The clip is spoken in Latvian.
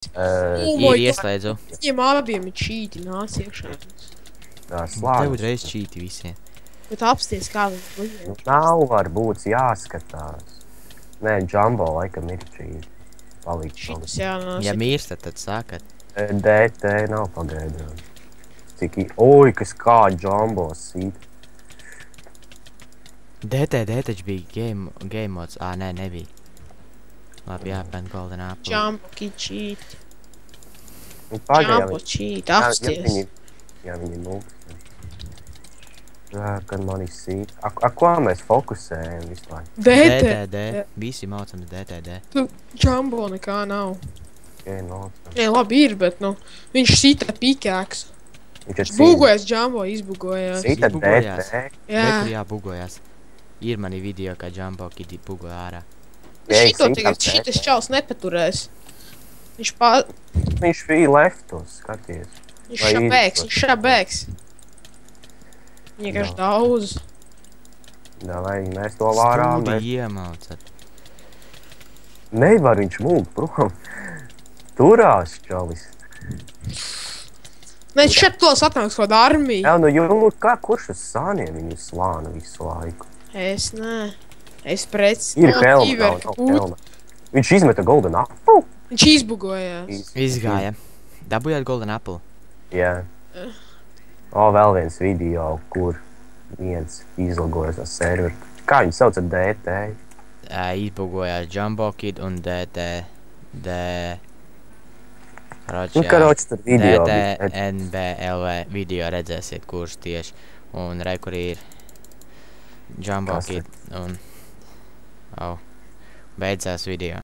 Ir ieslēdzu. Viņiem abiem ir čīti, nāc iekšā. Tev Slānis. uzreiz čīti visiem. Bet apsties, kā viņi liņo. Nav varbūt jāskatās. Nē, Jumbo laikam ir čīti. Palīdz Šitas jānās. Ja mirstat, tad sākat. DT nav pagaidām. Oi, kas kā Jumbo sīt. DTD taču bija game mods. Nē, nebija. Labi, jāpēn Golden Apple. Jumbo čīti. Pagaidām. Jumbo čīti, apsties. Ja viņi mūks. Kad mani sīt. Ko mēs fokusējam vispār? DTD. Visi maucam DTD. Tu Jumbo nekā nav. Okay, maucam. Nē, labi ir, bet nu, viņš sita pikēks. Viņš Bugojas Jumbo, izbugojās. Sīta Izbugojās. DT. Jā. Nekur jābugojās. Ir mani video, kā Jumbo Kid bugoja ārā. Šito tagad šitas čals nepaturēs. Viņš bija leftos, skaties. Viņš šabēks. Vienkārši daudz. Davai, mēs to vārām. Stūdi iemaucat. Nevar viņš mūk prom. Turās, čalis. Nē, šeit tos atnāks kāda armija. Jā, nu jūmu, kurš uz sāniem viņu slāna visu laiku? Es nē. Es prets. Ir helma, nav helma. Viņš izmeta Golden Apple? Viņš izbugojās. Izgāja. Dabujāt Golden Apple? Jā. Vēl viens video, kur viens izlagojas ar serveri. Kā viņi sauca DT? Izbugojās Jumbo Kid un DTD. Karoči tur video. DTNBLV video redzēsiet, kurš tieši. Un re, kur ir Jumbo Kid un... Beidzās video.